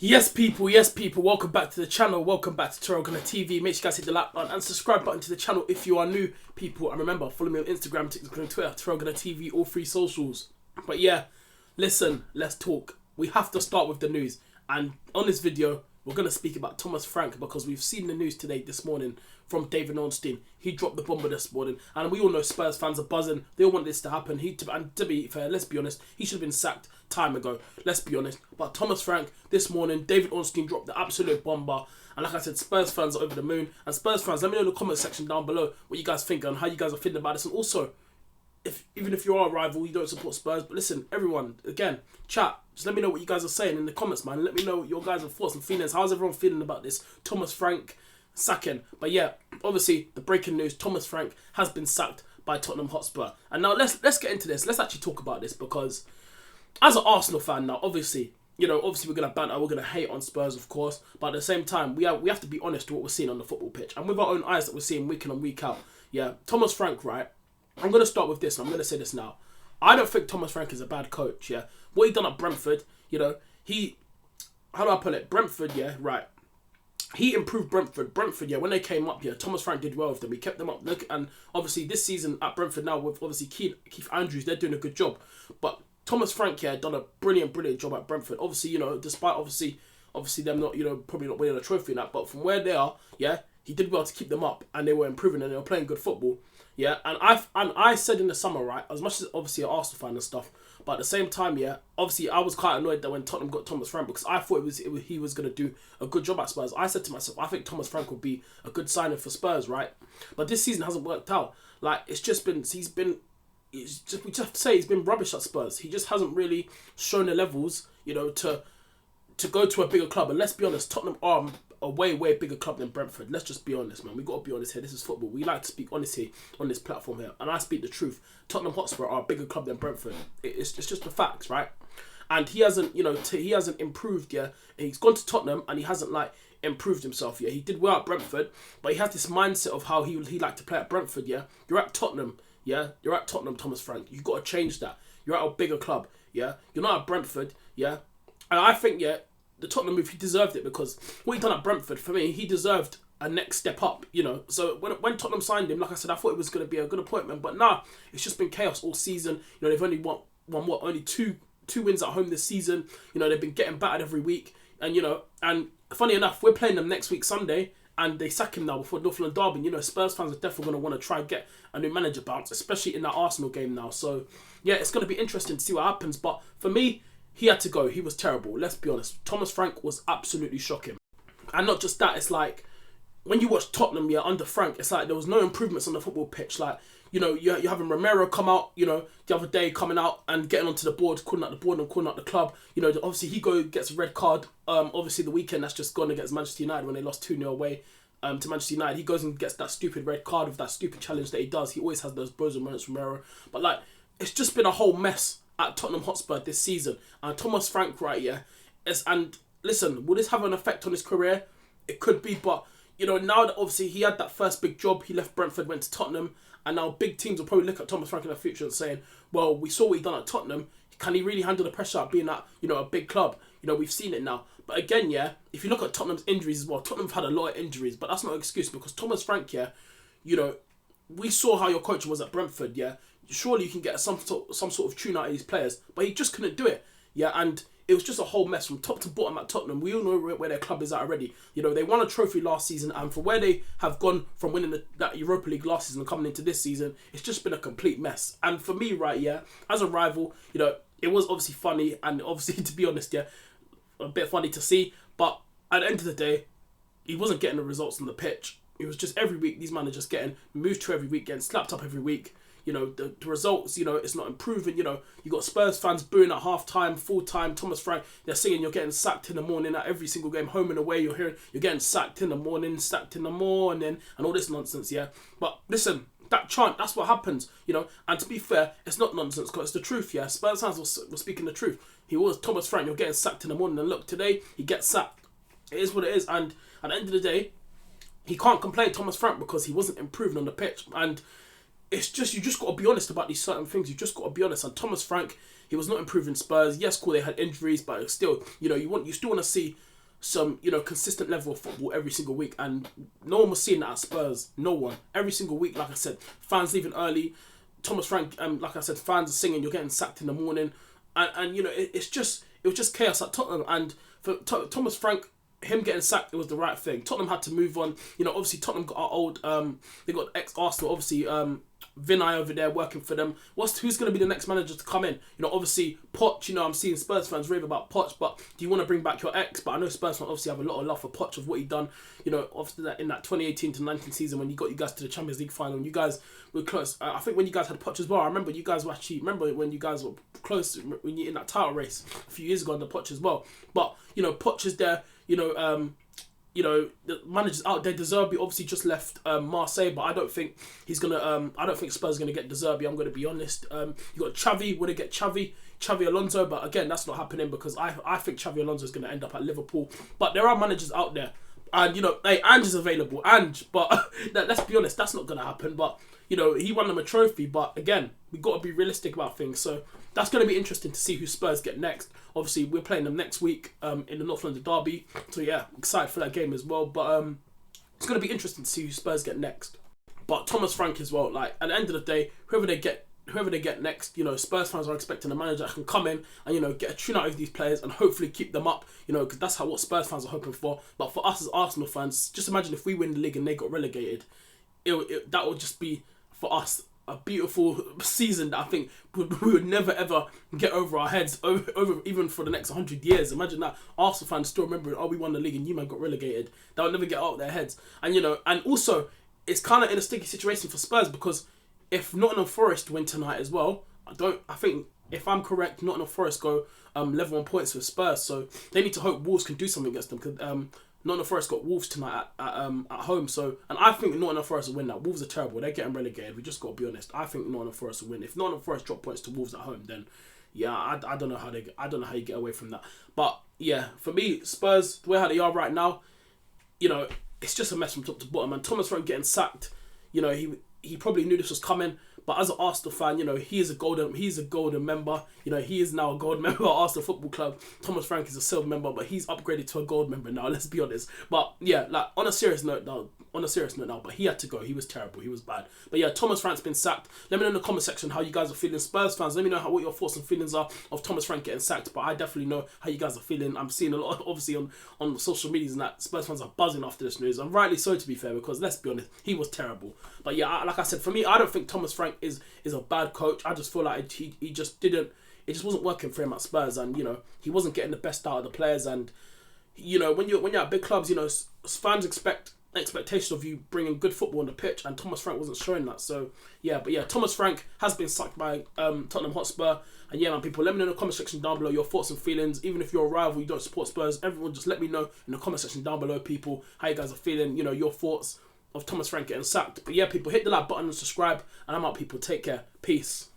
Yes, people, welcome back to the channel, welcome back to TyrellgunnerTV. Make sure you guys hit the like button and subscribe button to the channel if you are new, people. And remember, follow me on Instagram, TikTok and Twitter, TyrellgunnerTV, all three socials. But yeah, listen, let's talk. We have to start with the news. And on this video, we're going to speak about Thomas Frank because we've seen the news this morning from David Ornstein. He dropped the bomber this morning, and we all know Spurs fans are buzzing. They all want this to happen. And to be fair, let's be honest, he should have been sacked time ago. Let's be honest. But Thomas Frank, this morning, David Ornstein dropped the absolute bomber. And like I said, Spurs fans are over the moon. And Spurs fans, let me know in the comment section down below what you guys think and how you guys are feeling about this. And also, even if you are a rival, you don't support Spurs, but listen, everyone, again, chat, just let me know what you guys are saying in the comments, man. Let me know your guys' thoughts and feelings. How's everyone feeling about this Thomas Frank sacking? But yeah, obviously, the breaking news, Thomas Frank has been sacked by Tottenham Hotspur. And now let's get into this. Let's actually talk about this because as an Arsenal fan now, obviously we're going to banter, we're going to hate on Spurs, of course, but at the same time, we have to be honest to what we're seeing on the football pitch. And with our own eyes that we're seeing week in and week out, yeah, Thomas Frank, right? I'm going to start with this, and I'm going to say this now. I don't think Thomas Frank is a bad coach, yeah. What he done at Brentford, how do I put it? Brentford, yeah, right. He improved Brentford. Brentford, yeah, when they came up, yeah, Thomas Frank did well with them. He kept them up. Look, and obviously this season at Brentford now with obviously Keith Andrews, they're doing a good job. But Thomas Frank, yeah, done a brilliant job at Brentford. Obviously, despite obviously them not, probably not winning a trophy and that, but from where they are, yeah, he did well to keep them up, and they were improving and they were playing good football. Yeah, and I said in the summer, right, as much as obviously an Arsenal fan and stuff, but at the same time, yeah, obviously I was quite annoyed that when Tottenham got Thomas Frank because I thought he was going to do a good job at Spurs. I said to myself, I think Thomas Frank would be a good signing for Spurs, right? But this season hasn't worked out. Like, we just have to say he's been rubbish at Spurs. He just hasn't really shown the levels, to go to a bigger club. And let's be honest, Tottenham are a way bigger club than Brentford. Let's just be honest, man. We got to be honest here. This is football. We like to speak honestly on this platform here, and I speak the truth. Tottenham Hotspur are a bigger club than Brentford. It's just the facts, right? And he hasn't, he hasn't improved. Yeah, he's gone to Tottenham and he hasn't improved himself. Yeah, he did well at Brentford, but he has this mindset of how he liked to play at Brentford. Yeah, you're at Tottenham. Yeah, you're at Tottenham, Thomas Frank. You've got to change that. You're at a bigger club. Yeah, you're not at Brentford. Yeah, and I think the Tottenham move, he deserved it because what he done at Brentford, for me, he deserved a next step up, So when Tottenham signed him, like I said, I thought it was going to be a good appointment, but nah, it's just been chaos all season. They've only won only two wins at home this season. They've been getting battered every week, and and funny enough, we're playing them next week Sunday, and they sack him now before Northland Derby. Spurs fans are definitely going to want to try and get a new manager bounce, especially in that Arsenal game now. So yeah, it's going to be interesting to see what happens. But for me, he had to go. He was terrible. Let's be honest. Thomas Frank was absolutely shocking. And not just that, it's like, when you watch Tottenham, under Frank, it's like there was no improvements on the football pitch. Like, you're having Romero come out, the other day, coming out and getting onto the board, calling out the board and calling out the club. Obviously he gets a red card. Obviously the weekend that's just gone against Manchester United when they lost 2-0 away to Manchester United. He goes and gets that stupid red card with that stupid challenge that he does. He always has those bozo moments, Romero. But it's just been a whole mess at Tottenham Hotspur this season. And Thomas Frank, right, yeah, and listen, will this have an effect on his career? It could be, but now that obviously he had that first big job, he left Brentford, went to Tottenham, and now big teams will probably look at Thomas Frank in the future and saying, well, we saw what he done at Tottenham. Can he really handle the pressure of being at a big club? We've seen it now. But again, yeah, if you look at Tottenham's injuries as well, Tottenham's had a lot of injuries, but that's not an excuse because Thomas Frank, yeah, we saw how your coach was at Brentford, yeah. Surely you can get some sort of tune out of these players, but he just couldn't do it, yeah. And it was just a whole mess from top to bottom at Tottenham. We all know where their club is at already. They won a trophy last season, and for where they have gone from winning that Europa League last season and coming into this season, it's just been a complete mess. And for me, right, yeah, as a rival, it was obviously funny, and obviously, to be honest, yeah, a bit funny to see. But at the end of the day, he wasn't getting the results on the pitch. It was just every week these men are just getting moved to every week, getting slapped up every week. The results, it's not improving. You got Spurs fans booing at half-time, full-time. Thomas Frank, they're singing, you're getting sacked in the morning at every single game, home and away. You're hearing, you're getting sacked in the morning, and all this nonsense, yeah. But listen, that chant, that's what happens, And to be fair, it's not nonsense because it's the truth, yeah. Spurs fans were speaking the truth. He was Thomas Frank, you're getting sacked in the morning, and look, today, he gets sacked. It is what it is, and at the end of the day, he can't complain, Thomas Frank, because he wasn't improving on the pitch. And it's just, you just got to be honest about these certain things. You just got to be honest. And Thomas Frank, he was not improving Spurs. Yes, cool, they had injuries, but still, you know, you still want to see some, you know, consistent level of football every single week, and no one was seeing that at Spurs. No one. Every single week, like I said, fans leaving early. Thomas Frank, like I said, fans are singing, "You're getting sacked in the morning," and you know, it was just chaos at Tottenham. And for Thomas Frank, him getting sacked, it was the right thing. Tottenham had to move on. You know, obviously Tottenham got our old, they got ex-Arsenal, obviously, Vinay over there working for them. Who's going to be the next manager to come in? You know, obviously Poch. You know, I'm seeing Spurs fans rave about Poch, but do you want to bring back your ex? But I know Spurs fans obviously have a lot of love for Poch of what he done. You know, obviously in that 2018 to 19 season when he got you guys to the Champions League final, and you guys were close. I think when you guys had Poch as well. I remember you guys were when you guys were close when you in that title race a few years ago under Poch as well. But you know, Poch is there. You know, the managers out there. De Zerbi obviously just left Marseille, but I don't think he's gonna. I don't think Spurs are gonna get De Zerbi. I'm gonna be honest. You got Xavi. Would they get Xavi Alonso? But again, that's not happening because I think Xavi Alonso is gonna end up at Liverpool. But there are managers out there, and you know, hey, Ange is available. But let's be honest, that's not gonna happen. But you know, he won them a trophy. But again, we got to be realistic about things. So that's going to be interesting to see who Spurs get next. Obviously, we're playing them next week in the North London derby. So yeah, excited for that game as well. But it's going to be interesting to see who Spurs get next. But Thomas Frank as well. Like at the end of the day, whoever they get next, you know, Spurs fans are expecting a manager that can come in and, you know, get a tune out of these players and hopefully keep them up, you know, because that's what Spurs fans are hoping for. But for us as Arsenal fans, just imagine if we win the league and they got relegated. That would just be, for us, a beautiful season that I think we would never ever get over our heads over even for the next 100 years. Imagine that Arsenal fans still remembering, oh, we won the league and you man got relegated. That would never get out of their heads. And you know, and also it's kind of in a sticky situation for Spurs because if Nottingham Forest win tonight as well, I think if I'm correct, Nottingham Forest go level on points with Spurs, so they need to hope Wolves can do something against them because Nottingham Forest got Wolves tonight at home. So, and I think Nottingham Forest will win that. Wolves are terrible. They're getting relegated. We just got to be honest. I think Nottingham Forest will win. If Nottingham Forest drop points to Wolves at home, then yeah, I don't know how you get away from that. But yeah, for me, Spurs, the way how they are right now, you know, it's just a mess from top to bottom. And Thomas Frank getting sacked, you know, he probably knew this was coming. But as an Arsenal fan, you know, he's a golden member. You know, he is now a gold member at Arsenal Football Club. Thomas Frank is a silver member, but he's upgraded to a gold member now, let's be honest. But yeah, like on a serious note now, but he had to go. He was terrible. He was bad. But yeah, Thomas Frank's been sacked. Let me know in the comment section how you guys are feeling. Spurs fans, let me know what your thoughts and feelings are of Thomas Frank getting sacked. But I definitely know how you guys are feeling. I'm seeing a lot, obviously, on social medias and that Spurs fans are buzzing after this news. And rightly so, to be fair, because let's be honest, he was terrible. But yeah, like I said, for me, I don't think Thomas Frank is a bad coach. I just feel like he just didn't. It just wasn't working for him at Spurs, and you know he wasn't getting the best out of the players. And you know when you're at big clubs, you know fans expect expectations of you bringing good football on the pitch, and Thomas Frank wasn't showing that. So yeah, but yeah, Thomas Frank has been sacked by Tottenham Hotspur. And yeah, man, people, let me know in the comment section down below your thoughts and feelings. Even if you're a rival, you don't support Spurs, everyone just let me know in the comment section down below, people, how you guys are feeling. You know, your thoughts of Thomas Frank getting sacked. But yeah, people, hit the like button and subscribe. And I'm out, people. Take care. Peace.